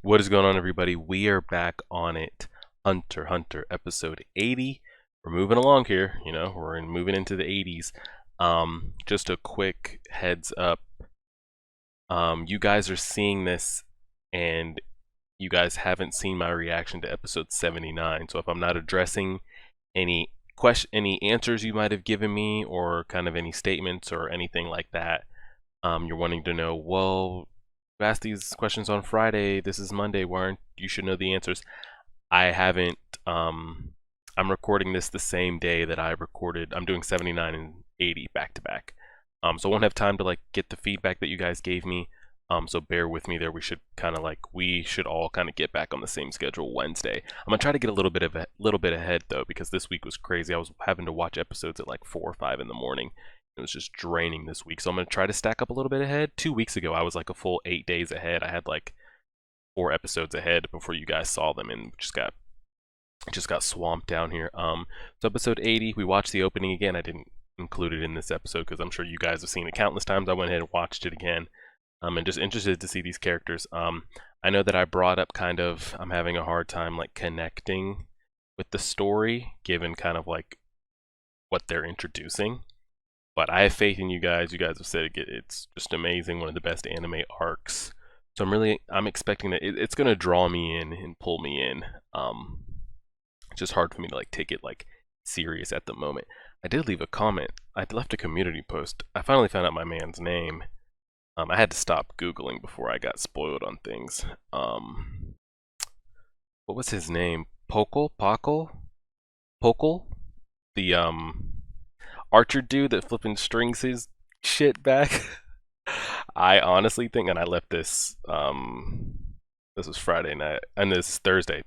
What is going on, everybody? We are back on it. Hunter x Hunter episode 80. We're moving along here, we're moving into the 80s. Just a quick heads up. You guys are seeing this and you guys haven't seen my reaction to episode 79. So if I'm not addressing any any answers you might have given me, or kind of any statements or anything like that, you're wanting to know, well, you asked these questions on Friday, this is Monday, why aren't you should know the answers. I haven't I'm recording this the same day that I recorded. I'm doing 79 and 80 back to back. So I won't have time to like get the feedback that you guys gave me. So bear with me there. We should all kind of get back on the same schedule Wednesday. I'm gonna try to get a little bit ahead though, because this week was crazy. I was having to watch episodes at like 4 or 5 in the morning. It was just draining this week. So I'm gonna try to stack up a little bit ahead. 2 weeks ago, I was like a full 8 days ahead. I had like 4 episodes ahead before you guys saw them, and just got swamped down here. So episode 80, we watched the opening again. I didn't include it in this episode because I'm sure you guys have seen it countless times. I went ahead and watched it again. And just interested to see these characters. I know that I brought up kind of, I'm having a hard time like connecting with the story, given kind of like what they're introducing. But I have faith in you guys. You guys have said it's just amazing, one of the best anime arcs. So I'm expecting that it's gonna draw me in and pull me in. It's just hard for me to like take it like serious at the moment. I did leave a comment. I left a community post. I finally found out my man's name. I had to stop Googling before I got spoiled on things. What was his name? Pokle? The archer dude that flipping strings his shit back. I honestly think, and I left this this was Friday night, and this is Thursday.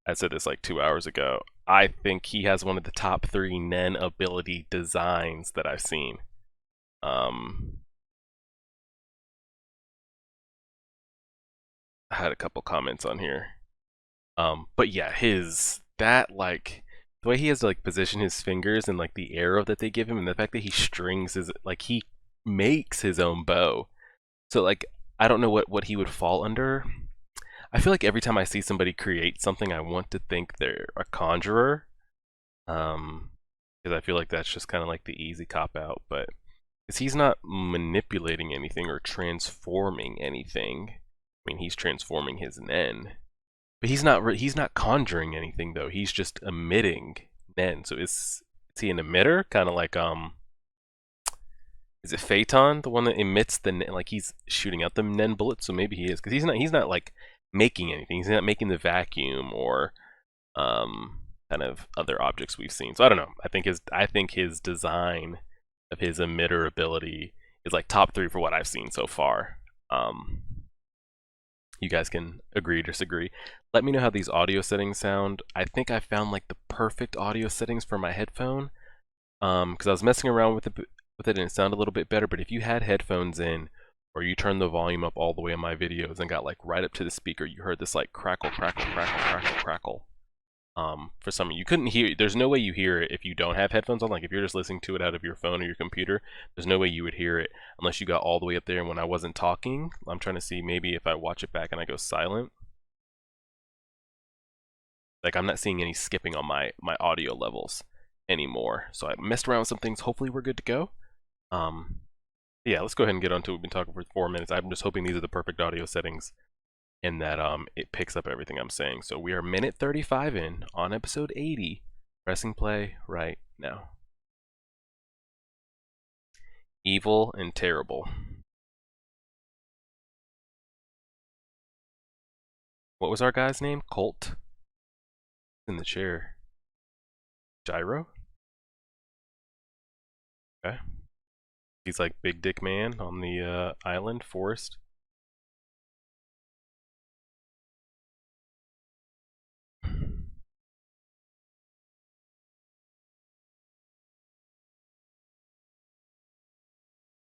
I said this like 2 hours ago. I think he has one of the top 3 Nen ability designs that I've seen. I had a couple comments on here. But yeah, the way he has to like position his fingers and like the arrow that they give him, and the fact that he strings his, like, he makes his own bow. So like, I don't know what he would fall under. I feel like every time I see somebody create something, I want to think they're a conjurer. Because I feel like that's just kind of like the easy cop out, but because he's not manipulating anything or transforming anything. I mean, he's transforming his Nen, but he's not conjuring anything though. He's just emitting Nen. So is he an emitter? Kind of like is it Phaeton, the one that emits the Nen, like he's shooting out the Nen bullets? So maybe he is, because he's not like making anything. He's not making the vacuum or kind of other objects we've seen. So I don't know. I think his design of his emitter ability is like top 3 for what I've seen so far. You guys can agree or disagree. Let me know how these audio settings sound. I think I found like the perfect audio settings for my headphone. Because I was messing around with it and it sounded a little bit better. But if you had headphones in, or you turned the volume up all the way on my videos and got like right up to the speaker, you heard this like crackle, crackle, crackle, crackle, crackle. For some, you couldn't hear. There's no way you hear it if you don't have headphones on. Like if you're just listening to it out of your phone or your computer, there's no way you would hear it unless you got all the way up there. And when I wasn't talking, I'm trying to see maybe if I watch it back and I go silent. Like I'm not seeing any skipping on my audio levels anymore. So I messed around with some things. Hopefully we're good to go. Yeah, let's go ahead and get on to it. We've been talking for 4 minutes. I'm just hoping these are the perfect audio settings and that it picks up everything I'm saying. So we are minute 35 in on episode 80. Pressing play right now. Evil and terrible. What was our guy's name? Colt? In the chair. Gyro? Okay. He's like big dick man on the island forest.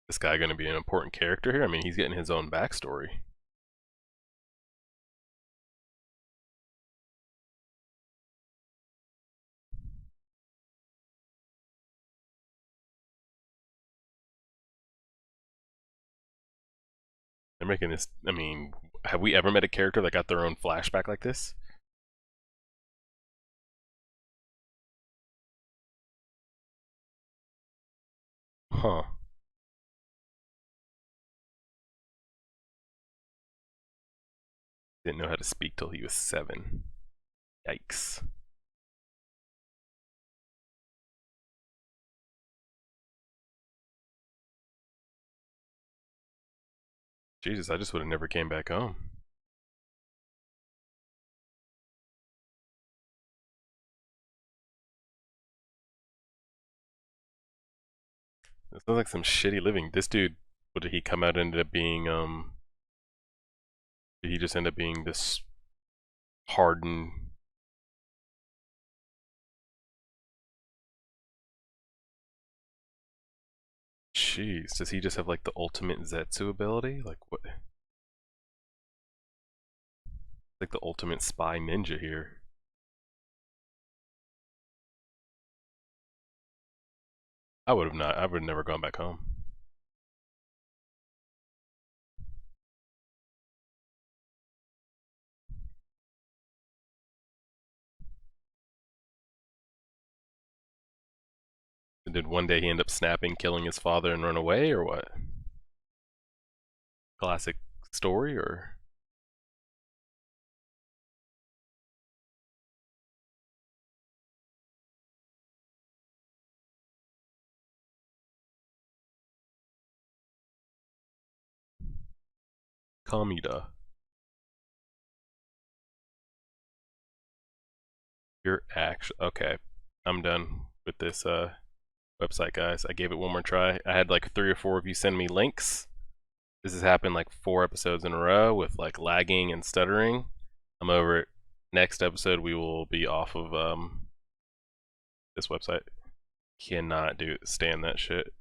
This guy gonna be an important character here? I mean, he's getting his own backstory. They're making this, I mean, Have we ever met a character that got their own flashback like this? Huh. Didn't know how to speak till he was 7. Yikes. Jesus, I just would have never came back home. This looks like some shitty living. This dude, what did he come out ended up being, did he just end up being this hardened? Jeez, does he just have like the ultimate Zetsu ability? Like what? Like the ultimate spy ninja here. I would have not. I would have never gone back home. And did one day he end up snapping, killing his father, and run away, or what? Classic story, or Kamida? You're actually okay. I'm done with this website, guys. I gave it one more try. I had like 3 or 4 of you send me links. This has happened like 4 episodes in a row with like lagging and stuttering. I'm over it. Next episode we will be off of this website. Cannot stand that shit.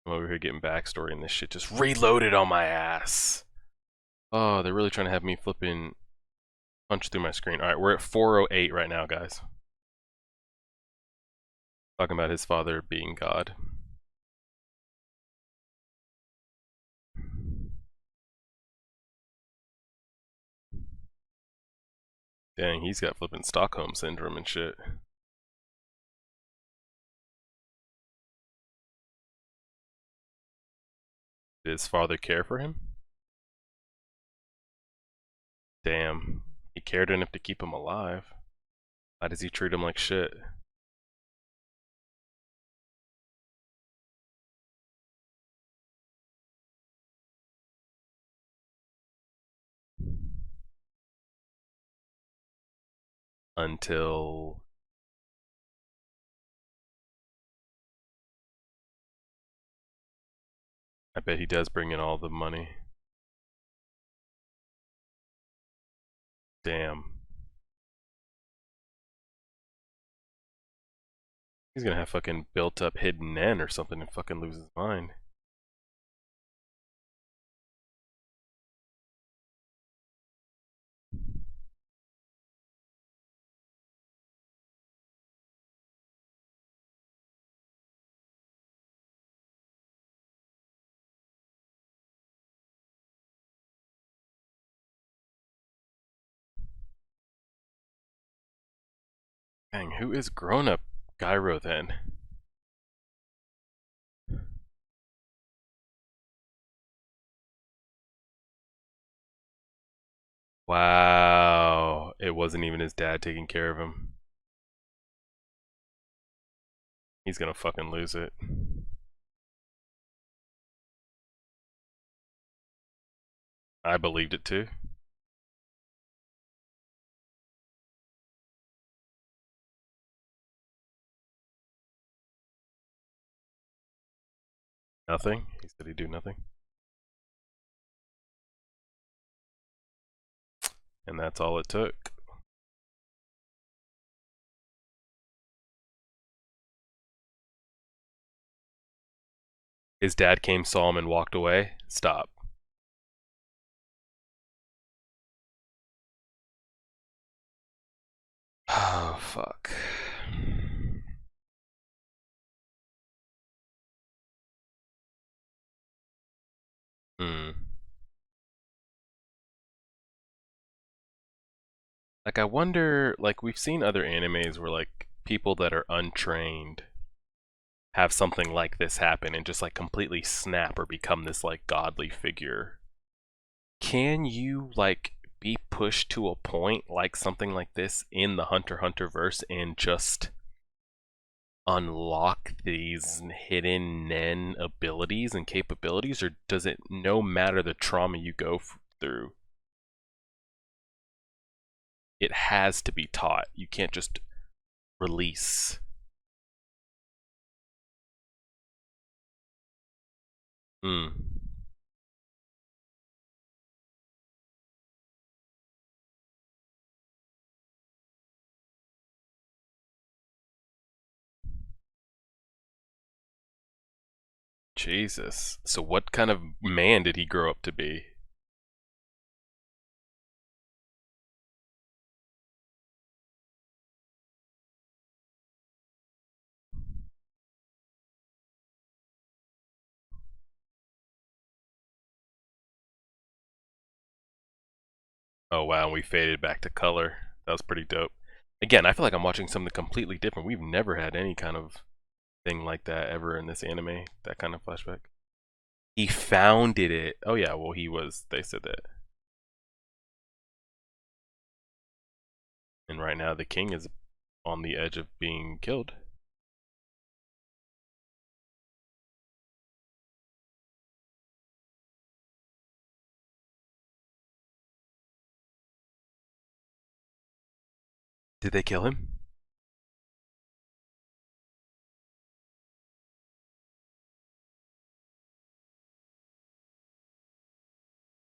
I'm over here getting backstory and this shit just reloaded on my ass. Oh, they're really trying to have me flipping punch through my screen. Alright, we're at 408 right now, guys. Talking about his father being God. Dang, he's got flipping Stockholm syndrome and shit. Did his father care for him? Damn, he cared enough to keep him alive. Why does he treat him like shit? Until I bet he does bring in all the money. Damn. He's gonna have fucking built up hidden Nen or something and fucking lose his mind. Dang, who is grown up Gyro then? Wow, it wasn't even his dad taking care of him. He's gonna fucking lose it. I believed it too. Nothing? He said he'd do nothing. And that's all it took. His dad came, saw him, and walked away. Stop. Oh, fuck. Hmm. Like, I wonder, like, we've seen other animes where, like, people that are untrained have something like this happen and just, like, completely snap or become this, like, godly figure. Can you, like, be pushed to a point like something like this in the Hunter x Hunter verse and just unlock these hidden Nen abilities and capabilities, or does it no matter the trauma you go through, it has to be taught? You can't just release. Hmm. Jesus. So what kind of man did he grow up to be? Oh wow, we faded back to color. That was pretty dope. Again, I feel like I'm watching something completely different. We've never had any kind of thing like that ever in this anime. That kind of flashback. He founded it. Oh yeah, well he was. They said that. And right now the king is on the edge of being killed. Did they kill him?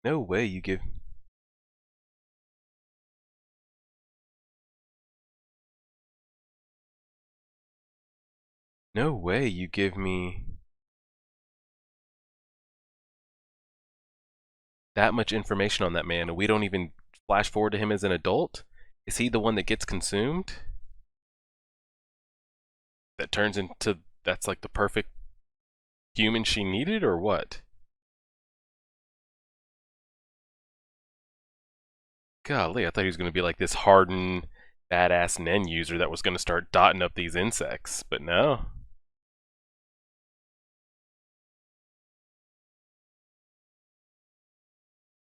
No way you give. No way you give me that much information on that man and we don't even flash forward to him as an adult? Is he the one that gets consumed? That turns into, that's like the perfect human she needed, or what? Golly, I thought he was going to be like this hardened, badass Nen user that was going to start dotting up these insects, but no.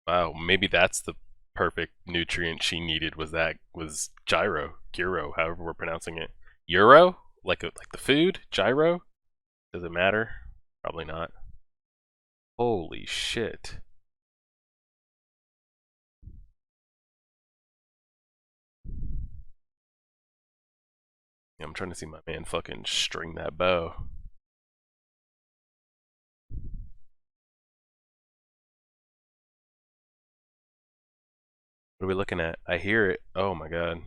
Wow, maybe that's the perfect nutrient she needed, was Gyro, however we're pronouncing it. Euro? Like the food? Gyro? Does it matter? Probably not. Holy shit. Yeah, I'm trying to see my man fucking string that bow. What are we looking at? I hear it. Oh my god.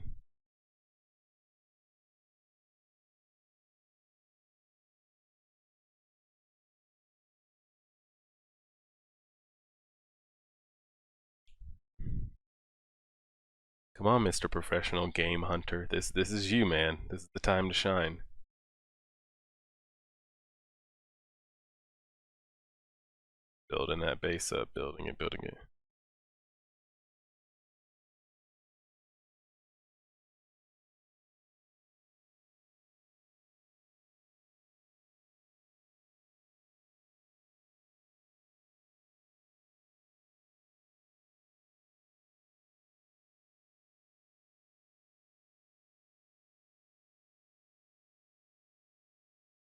Come on, Mr. Professional Game Hunter. This is you, man. This is the time to shine. Building that base up, building it, building it.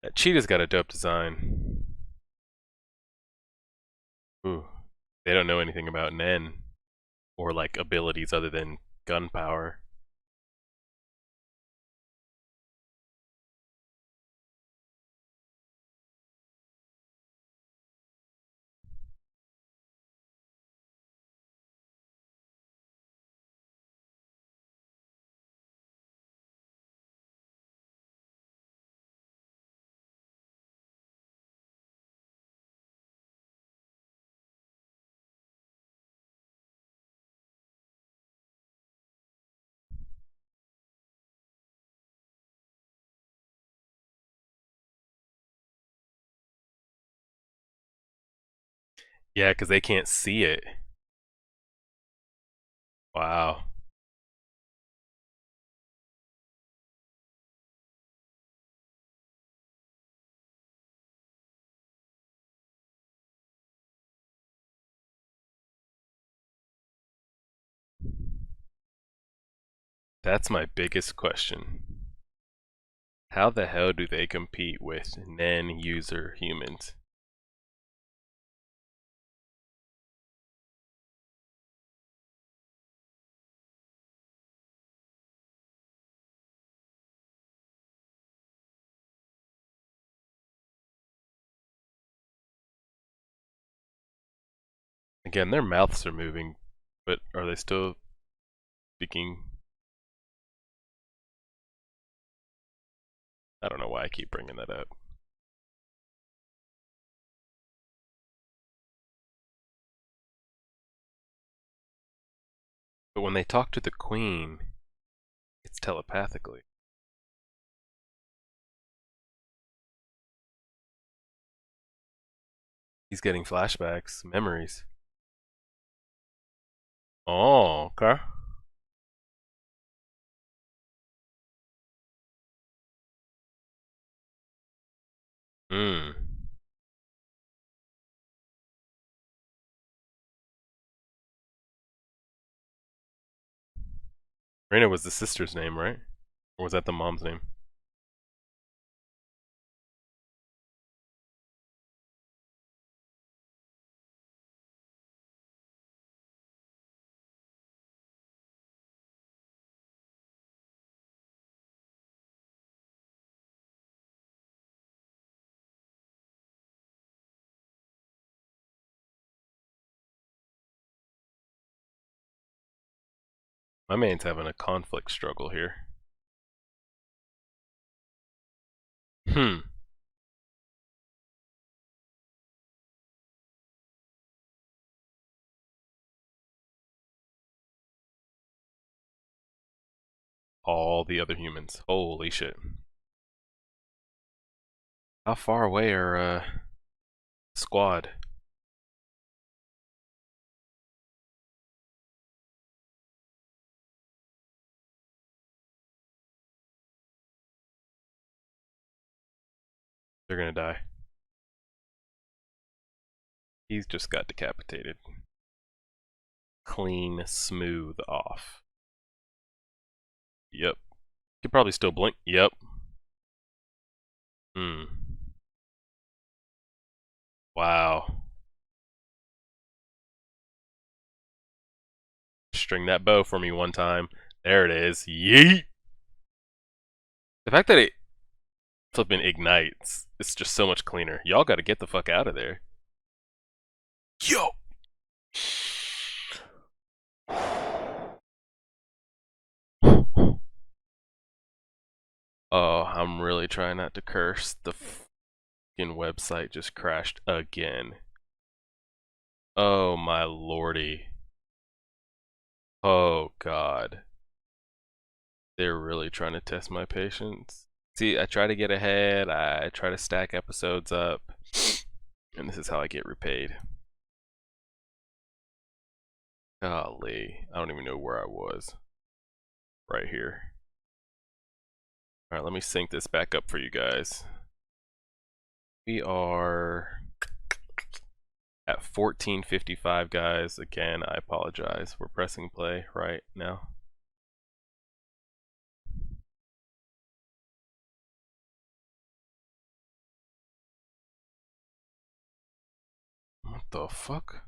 That cheetah's got a dope design. Ooh. They don't know anything about Nen or like abilities other than gunpowder. Yeah, because they can't see it. Wow. That's my biggest question. How the hell do they compete with non-user humans? Again, their mouths are moving, but are they still speaking? I don't know why I keep bringing that up. But when they talk to the queen, it's telepathically. He's getting flashbacks, memories. Oh, okay. Hmm. Rena was the sister's name, right? Or was that the mom's name? My man's having a conflict struggle here. Hmm. All the other humans. Holy shit. How far away are, squad? They're gonna die. He's just got decapitated. Clean, smooth off. Yep. Could probably still blink. Yep. Hmm. Wow. String that bow for me one time. There it is. Yeet! The fact that it flipping ignites, it's just so much cleaner. Y'all gotta get the fuck out of there. Yo! Oh, I'm really trying not to curse. The fucking website just crashed again. Oh my lordy. Oh god. They're really trying to test my patience. See, I try to get ahead, I try to stack episodes up, and this is how I get repaid. Golly, I don't even know where I was. Right here. Alright, let me sync this back up for you guys. We are at 14:55, guys. Again, I apologize. We're pressing play right now. What the fuck?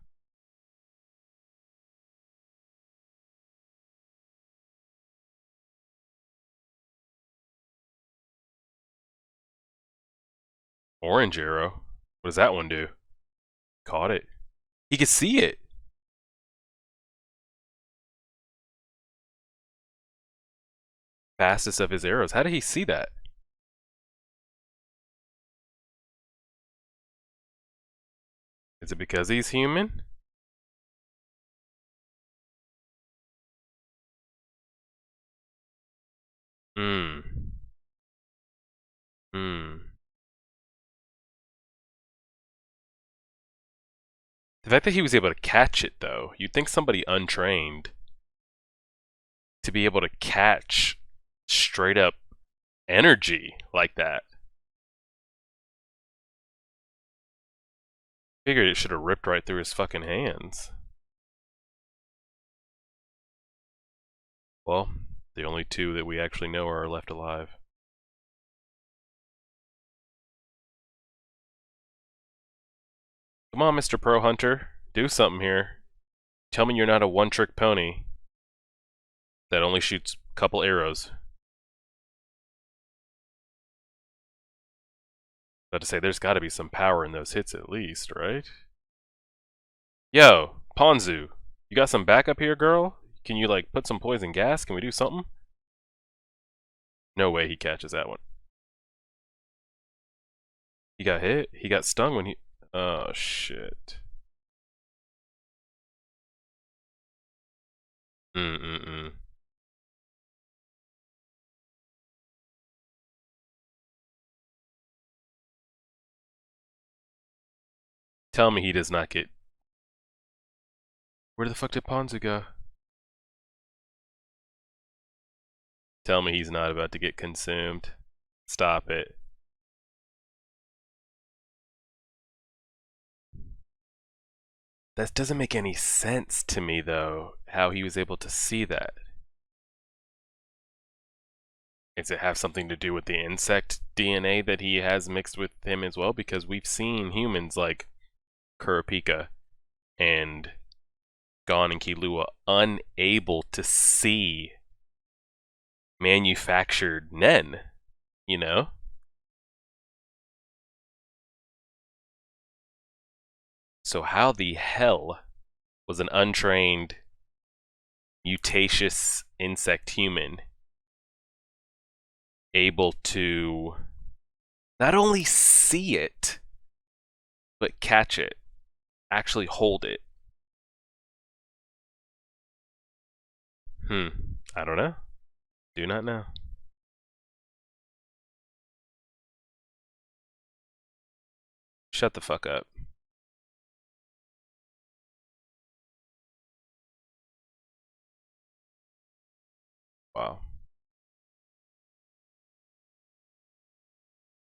Orange arrow? What does that one do? Caught it. He could see it. Fastest of his arrows. How did he see that? Is it because he's human? Hmm. Hmm. The fact that he was able to catch it, though, you'd think somebody untrained to be able to catch straight up energy like that. Figured it should have ripped right through his fucking hands. Well, The only two that we actually know are left alive. Come on, Mr. Pro Hunter. Do something here. Tell me you're not a one-trick pony that only shoots a couple arrows. About to say, there's got to be some power in those hits at least, right? Yo, Ponzu, you got some backup here, girl? Can you, like, put some poison gas? Can we do something? No way he catches that one. He got hit? He got stung when he... Oh, shit. Mm-mm-mm. Tell me he does not get... Where the fuck did Ponzu go? Tell me he's not about to get consumed. Stop it. That doesn't make any sense to me, though, how he was able to see that. Does it have something to do with the insect DNA that he has mixed with him as well? Because we've seen humans like Kurapika and Gon and Killua unable to see manufactured Nen, you know? So how the hell was an untrained, mutacious insect human able to not only see it, but catch it, actually hold it? I don't know. Do not know. Shut the fuck up. Wow.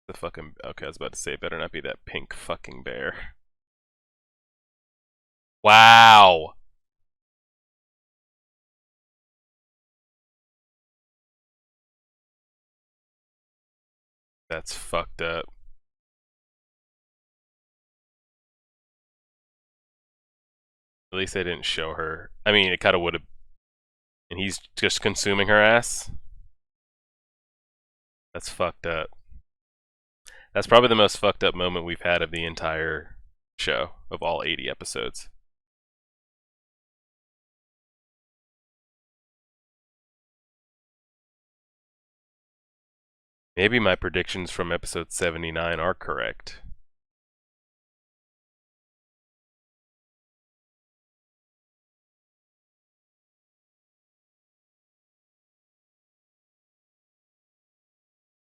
The fucking... Okay, I was about to say, it better not be that pink fucking bear. Wow! That's fucked up. At least they didn't show her. I mean, it kind of would have... And he's just consuming her ass? That's fucked up. That's probably the most fucked up moment we've had of the entire show, of all 80 episodes. Maybe my predictions from episode 79 are correct.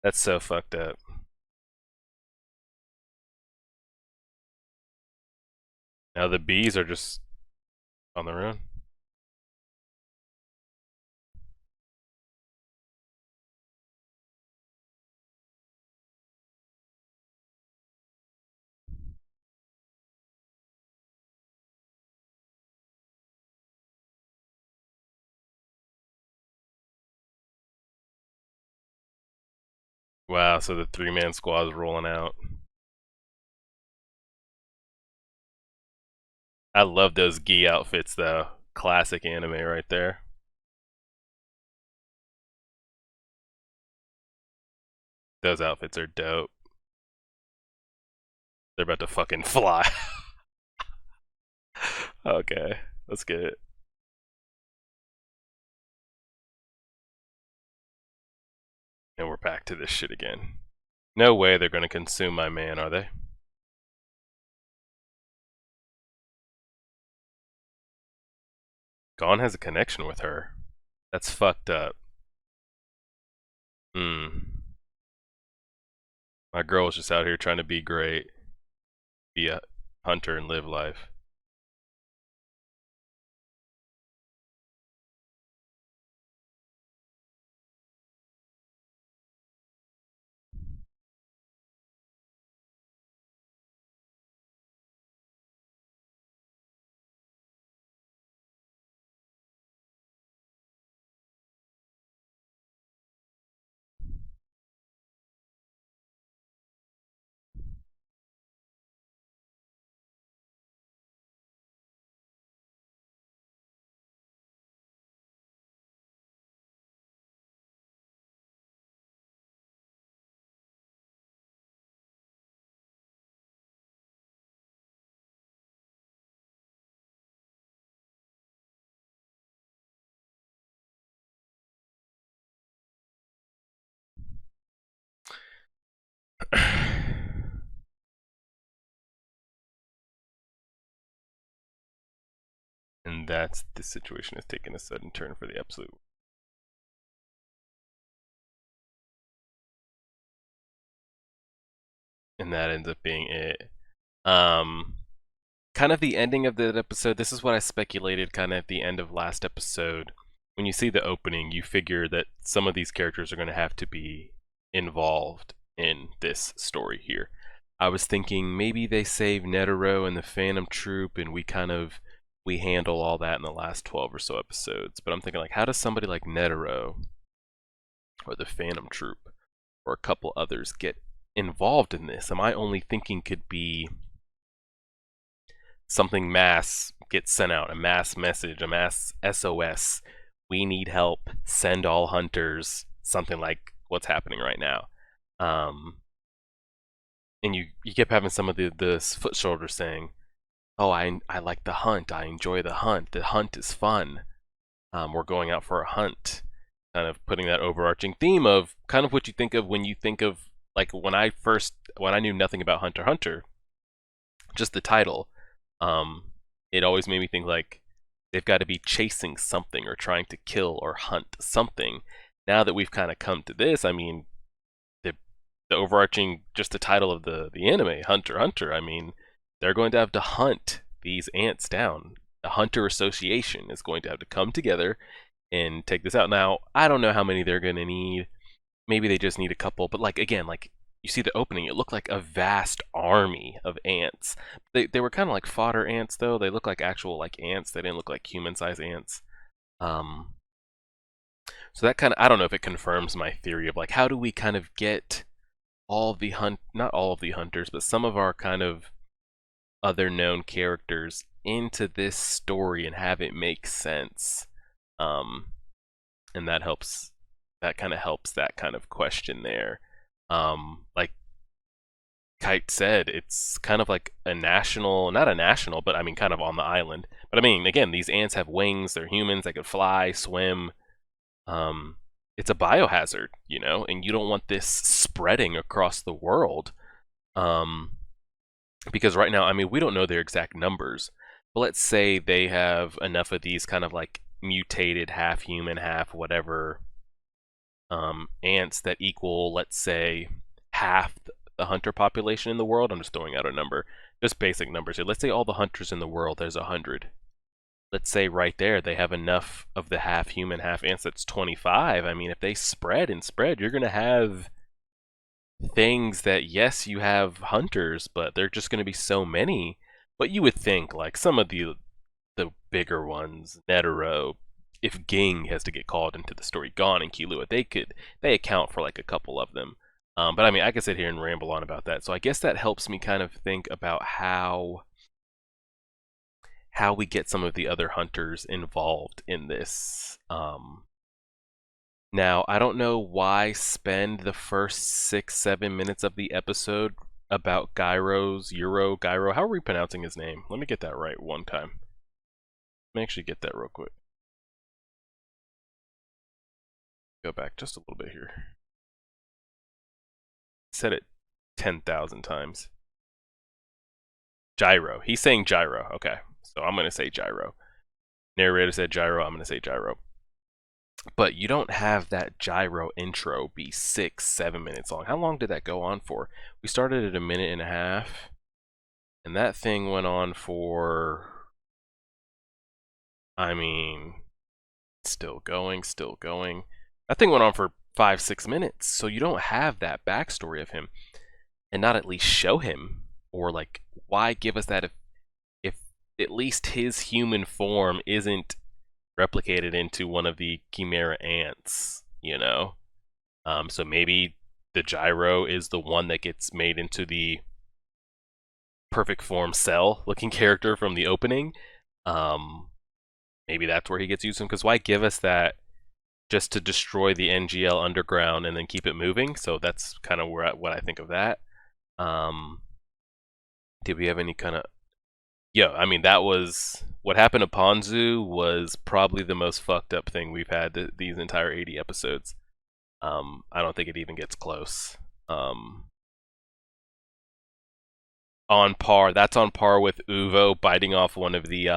That's so fucked up. Now the bees are just on their own. Wow, so the three-man squad is rolling out. I love those gi outfits, though. Classic anime right there. Those outfits are dope. They're about to fucking fly. Okay, let's get it. And we're back to this shit again. No way they're gonna consume my man, are they? Gon has a connection with her. That's fucked up. My girl was just out here trying to be great. Be a hunter and live life. And that's the situation has taken a sudden turn for the absolute. And that ends up being it. Kind of the ending of the episode, this is what I speculated kind of at the end of last episode. When you see the opening, you figure that some of these characters are going to have to be involved in this story here. I was thinking maybe they save Netero and the Phantom Troop and we handle all that in the last 12 or so episodes. But I'm thinking like, how does somebody like Netero or the Phantom Troop or a couple others get involved in this? Am I only thinking could be something mass gets sent out, a mass message, a mass SOS. We need help. Send all hunters. Something like what's happening right now. And you kept having some of the foot soldiers saying, "Oh, I like the hunt. I enjoy the hunt. The hunt is fun. We're going out for a hunt." Kind of putting that overarching theme of kind of what you think of when you think of like when I knew nothing about Hunter x Hunter, just the title. It always made me think like they've got to be chasing something or trying to kill or hunt something. Now that we've kind of come to this, I mean, the overarching, just the title of the anime, Hunter x Hunter, I mean, they're going to have to hunt these ants down. The Hunter Association is going to have to come together and take this out. Now, I don't know how many they're going to need. Maybe they just need a couple, but like again, like you see the opening, it looked like a vast army of ants. They were kind of like fodder ants though. They look like actual like ants. They didn't look like human-sized ants. So that kind of, I don't know if it confirms my theory of like how do we kind of get all of the not all of the hunters, but some of our kind of other known characters into this story and have it make sense. And that helps. That kind of helps that kind of question there. Like Kite said, it's kind of like a national, not a national, but I mean kind of on the island. But I mean, again, these ants have wings, they're humans, they could fly, swim. It's a biohazard, you know, and you don't want this spreading across the world. Because right now, I mean, we don't know their exact numbers, but let's say they have enough of these kind of like mutated, half human, half whatever ants that equal, let's say, half the hunter population in the world. I'm just throwing out a number, just basic numbers here. Let's say all the hunters in the world, there's 100. Let's say right there they have enough of the half human, half ants, that's 25. I mean, if they spread and spread, you're going to have things that, yes, you have hunters, but they're just going to be so many. But you would think, like, some of the bigger ones, Netero, if Ging has to get called into the story, Gon and Killua, they account for like a couple of them. But I mean, I could sit here and ramble on about that. So I guess that helps me kind of think about how we get some of the other hunters involved in this. Now, I don't know why spend the first 6-7 minutes of the episode about Gyro. How are we pronouncing his name? Let me get that right one time. Let me actually get that real quick. Go back just a little bit here. Said it 10,000 times. Gyro. He's saying Gyro. Okay, so I'm going to say Gyro. Narrator said Gyro. I'm going to say Gyro. But you don't have that Gyro intro be 6-7 minutes long. How long did that go on for? We started at 1.5 minutes, and that thing went on for, I mean, still going. That thing went on for 5-6 minutes. So you don't have that backstory of him, and not at least show him, or like, why give us that if at least his human form isn't replicated into one of the Chimera ants, you know? So maybe the Gyro is the one that gets made into the perfect form Cell looking character from the opening. Maybe that's where he gets used, because why give us that just to destroy the NGL underground and then keep it moving? So that's kind of what I think of that. Did we have any kind of... Yeah, I mean, that was... What happened to Ponzu was probably the most fucked up thing we've had these entire 80 episodes. I don't think it even gets close. on par. That's on par with Uvo biting off one of the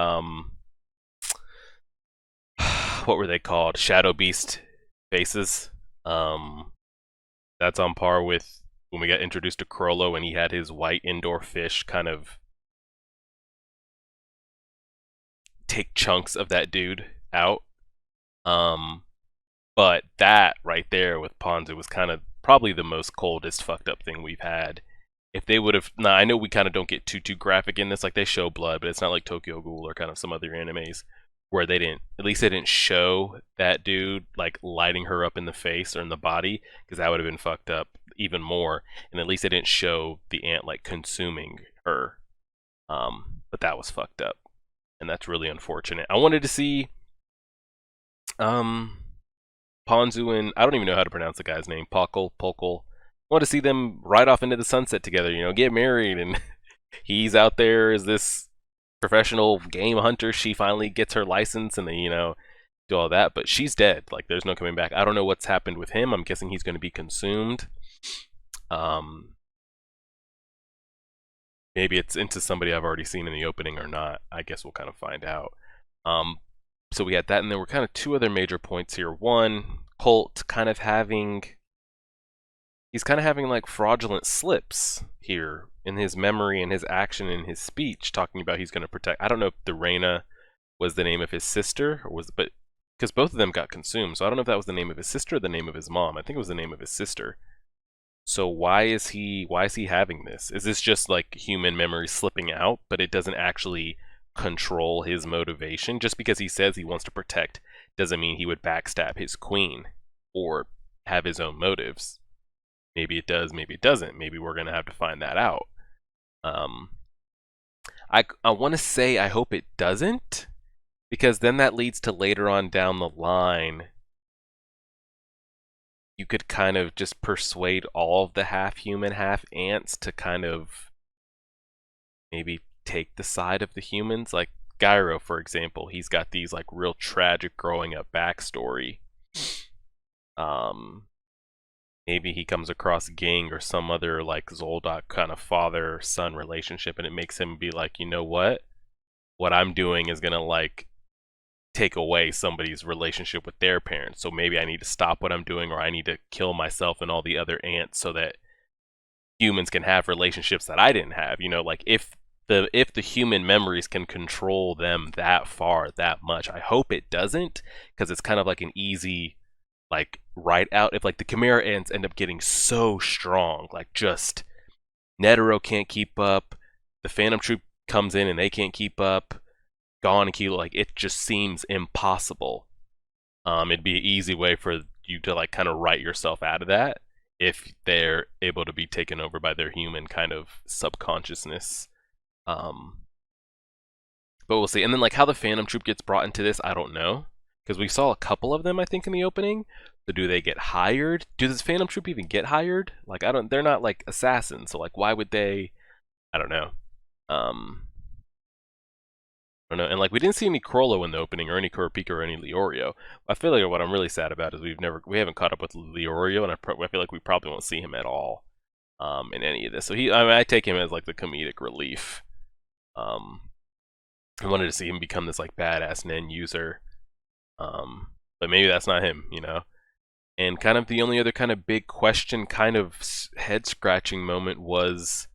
what were they called? Shadow Beast faces. Um, that's on par with when we got introduced to Crollo and he had his white indoor fish kind of take chunks of that dude out. But that right there with Ponzu was kind of probably the most coldest fucked up thing we've had. If they would have, now I know we kind of don't get too graphic in this, like they show blood, but it's not like Tokyo Ghoul or kind of some other animes where they didn't, at least they didn't show that dude like lighting her up in the face or in the body, because that would have been fucked up even more. And at least they didn't show the ant like consuming her. But that was fucked up, and that's really unfortunate. I wanted to see um Ponzu and I don't even know how to pronounce the guy's name, Pokal. I want to see them ride off into the sunset together, you know, get married, and he's out there as this professional game hunter. She finally gets her license, and they, you know, do all that. But she's dead. Like, there's no coming back. I don't know what's happened with him. I'm guessing he's going to be consumed. Maybe it's into somebody I've already seen in the opening or not. I guess we'll kind of find out. So we had that, and there were kind of two other major points here. One, Colt kind of having, he's kind of having like fraudulent slips here in his memory and his action and his speech, talking about he's going to protect. I don't know if the Reina was the name of his sister, or was, but because both of them got consumed, so I don't know if that was the name of his sister or the name of his mom. I think it was the name of his sister. So why is he having this? Is this just like human memory slipping out, but it doesn't actually control his motivation? Just because he says he wants to protect doesn't mean he would backstab his queen or have his own motives. Maybe it does, maybe it doesn't. Maybe we're gonna have to find that out. I want to say I hope it doesn't, because then that leads to later on down the line you could kind of just persuade all of the half-human, half-ants to kind of maybe take the side of the humans. Like Gyro, for example, he's got these like real tragic growing up backstory. Maybe he comes across Ging or some other like Zoldyck kind of father-son relationship, and it makes him be like, you know what I'm doing is gonna like take away somebody's relationship with their parents, so maybe I need to stop what I'm doing, or I need to kill myself and all the other ants so that humans can have relationships that I didn't have. You know, like if the human memories can control them that far, that much. I hope it doesn't, because it's kind of like an easy like write out if like the Chimera ants end up getting so strong, like just Netero can't keep up, the Phantom Troop comes in and they can't keep up, Gon and Kilo, like it just seems impossible. It'd be an easy way for you to like kind of write yourself out of that if they're able to be taken over by their human kind of subconsciousness. But we'll see. And then like how the Phantom Troop gets brought into this, I don't know, because we saw a couple of them I think in the opening. So do they get hired? Do this Phantom Troop even get hired? Like I don't, they're not like assassins, so like why would they? I don't know. I don't know. And like we didn't see any Crollo in the opening, or any Kurapika, or any Leorio. I feel like what I'm really sad about is we haven't caught up with Leorio, and I feel like we probably won't see him at all in any of this. So I take him as like the comedic relief. I wanted to see him become this like badass Nen user, but maybe that's not him, you know. And kind of the only other kind of big question, kind of head scratching moment was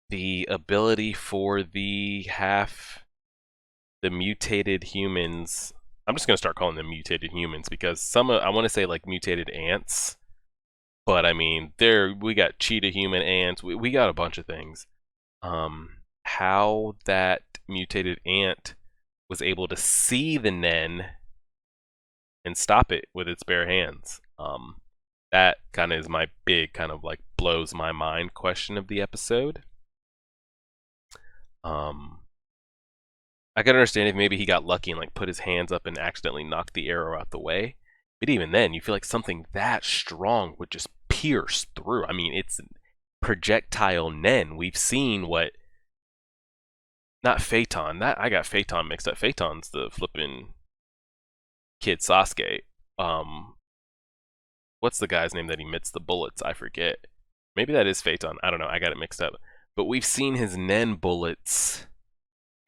the ability for the mutated humans. I'm just gonna start calling them mutated humans, because some I want to say like mutated ants, but I mean we got cheetah human ants, we got a bunch of things. How that mutated ant was able to see the Nen and stop it with its bare hands. That kind of is my big kind of like blows my mind question of the episode. I can understand if maybe he got lucky and like put his hands up and accidentally knocked the arrow out the way. But even then, you feel like something that strong would just pierce through. I mean, it's projectile Nen. We've seen what... Not Phaeton. That I got Phaeton mixed up. Phaeton's the flippin' kid Sasuke. What's the guy's name that emits the bullets? I forget. Maybe that is Phaeton. I don't know. I got it mixed up. but we've seen his Nen bullets.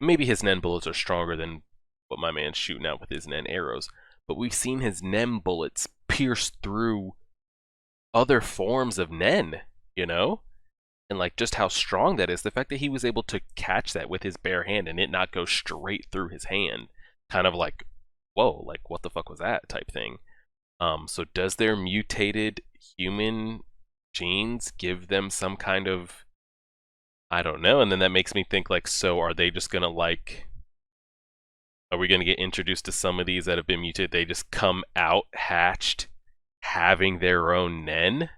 Maybe his Nen bullets are stronger than what my man's shooting out with his Nen arrows, but we've seen his Nen bullets pierce through other forms of Nen, you know? And like just how strong that is. The fact that he was able to catch that with his bare hand and it not go straight through his hand, kind of like, whoa, like what the fuck was that type thing. So does their mutated human genes give them some kind of, I don't know, and then that makes me think like, so are they just gonna like, are we gonna get introduced to some of these that have been mutated? They just come out hatched, having their own Nen?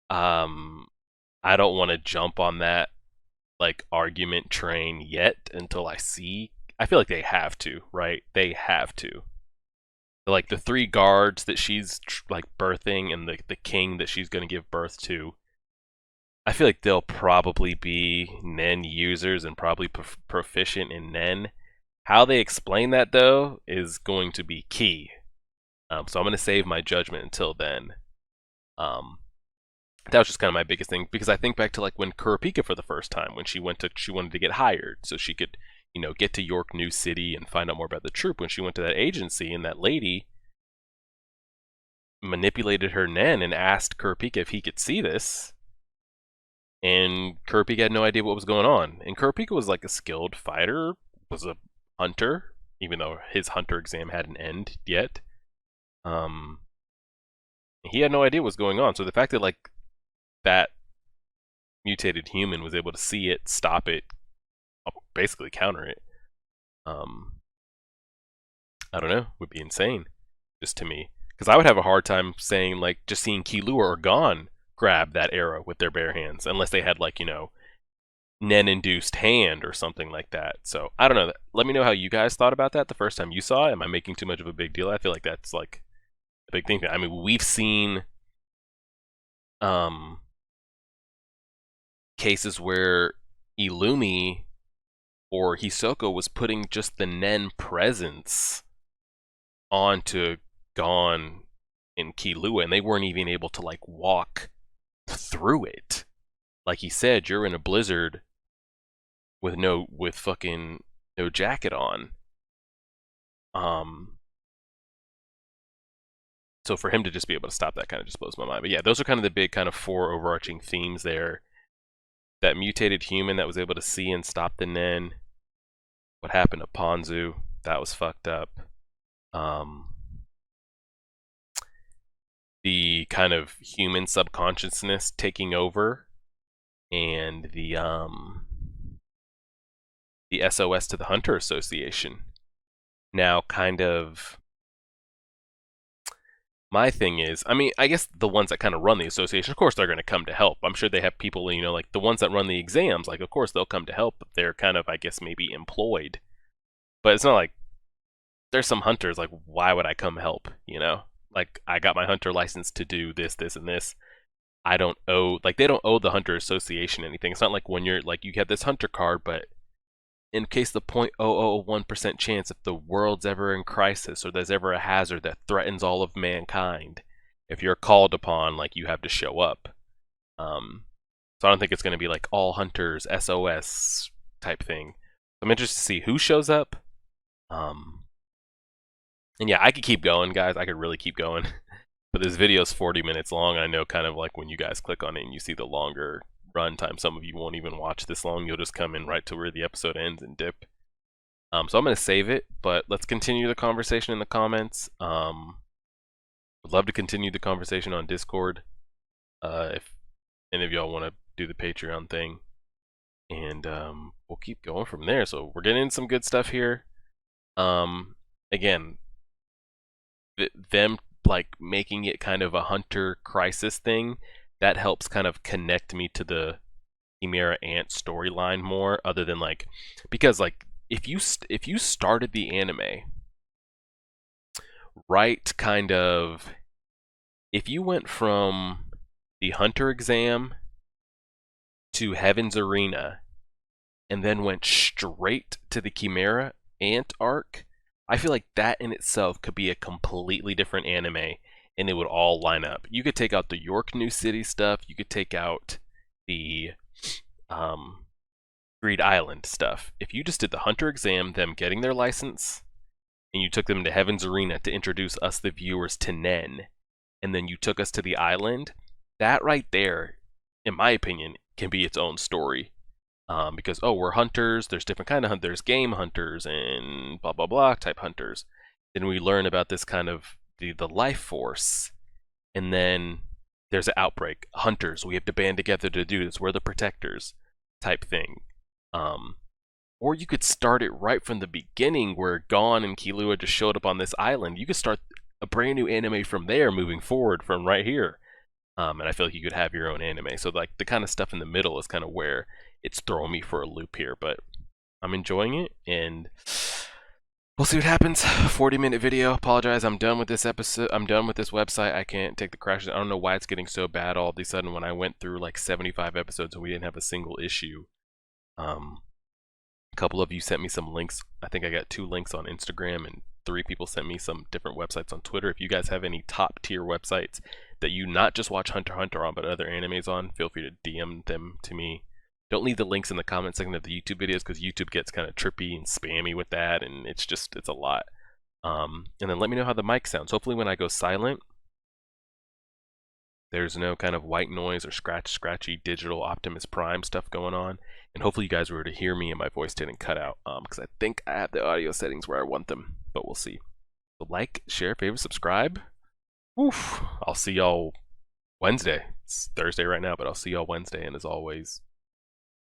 I don't want to jump on that like argument train yet until I see. I feel like they have to, right? They have to. Like the 3 guards that she's like birthing and the king that she's going to give birth to, I feel like they'll probably be Nen users and probably proficient in Nen. How they explain that though is going to be key. So I'm going to save my judgment until then. That was just kind of my biggest thing, because I think back to like when Kurapika for the first time, when she wanted to get hired so she could, you know, get to York New City and find out more about the troop. When she went to that agency and that lady manipulated her Nen and asked Kurapika if he could see this, and Kurapika had no idea what was going on. And Kurapika was like a skilled fighter, was a hunter, even though his hunter exam hadn't ended yet. He had no idea what was going on. So the fact that like that mutated human was able to see it, stop it, basically counter it, I don't know, would be insane, just to me. Because I would have a hard time saying, like, just seeing Killua or Gon grab that arrow with their bare hands, unless they had, like, you know, Nen-induced hand or something like that. So, I don't know. Let me know how you guys thought about that the first time you saw it. Am I making too much of a big deal? I feel like that's, like, a big thing. I mean, we've seen cases where Illumi or Hisoka was putting just the Nen presence onto Gon and Killua, and they weren't even able to like walk through it. Like he said, you're in a blizzard with fucking no jacket on. So for him to just be able to stop that kind of just blows my mind. But yeah, those are kind of the big kind of 4 overarching themes there. That mutated human that was able to see and stop the Nen. What happened to Ponzu? That was fucked up. The kind of human subconsciousness taking over, and the SOS to the Hunter Association. Now, kind of, my thing is, I mean, I guess the ones that kind of run the association, of course, they're going to come to help. I'm sure they have people, you know, like the ones that run the exams, like, of course, they'll come to help, but they're kind of, I guess, maybe employed. But it's not like, there's some hunters, like, why would I come help, you know? Like, I got my hunter license to do this, this, and this. I don't owe, like, they don't owe the Hunter Association anything. It's not like when you're, like, you have this hunter card, but in case the 0.001% chance if the world's ever in crisis or there's ever a hazard that threatens all of mankind, if you're called upon, like, you have to show up. So I don't think it's going to be like all hunters SOS type thing. I'm interested to see who shows up. And yeah, I could keep going, guys. I could really keep going. But this video is 40 minutes long. I know kind of like when you guys click on it and you see the longer run time, some of you won't even watch this long. You'll just come in right to where the episode ends and dip. So I'm going to save it, but let's continue the conversation in the comments. Would love to continue the conversation on Discord. If any of y'all want to do the Patreon thing. And we'll keep going from there. So we're getting some good stuff here. Again, them like making it kind of a hunter crisis thing, that helps kind of connect me to the Chimera Ant storyline more, other than like, because like if you started the anime right, kind of, if you went from the hunter exam to Heaven's Arena and then went straight to the Chimera Ant arc, I feel like that in itself could be a completely different anime, and it would all line up. You could take out the York New City stuff, you could take out the Greed Island stuff. If you just did the hunter exam, them getting their license, and you took them to Heaven's Arena to introduce us, the viewers, to Nen, and then you took us to the island, that right there, in my opinion, can be its own story. Because, oh, we're hunters, there's different kind of hunters, there's game hunters and blah, blah, blah type hunters. Then we learn about this kind of the life force, and then there's an outbreak. Hunters, we have to band together to do this. We're the protectors type thing. Or you could start it right from the beginning where Gon and Killua just showed up on this island. You could start a brand new anime from there moving forward from right here. And I feel like you could have your own anime. So like the kind of stuff in the middle is kind of where it's throwing me for a loop here, but I'm enjoying it, and we'll see what happens. 40-minute video. Apologize, I'm done with this episode. I'm done with this website. I can't take the crashes. I don't know why it's getting so bad all of a sudden when I went through like 75 episodes and we didn't have a single issue. A couple of you sent me some links. I think I got 2 links on Instagram, and 3 people sent me some different websites on Twitter. If you guys have any top tier websites that you not just watch Hunter x Hunter on, but other animes on, feel free to DM them to me. Don't leave the links in the comment section of the YouTube videos, because YouTube gets kind of trippy and spammy with that, and it's a lot. And then let me know how the mic sounds. Hopefully when I go silent, there's no kind of white noise or scratchy digital Optimus Prime stuff going on. And hopefully you guys were able to hear me and my voice didn't cut out, because I think I have the audio settings where I want them, but we'll see. So like, share, favorite, subscribe. Oof. I'll see y'all Wednesday. It's Thursday right now, but I'll see y'all Wednesday, and as always,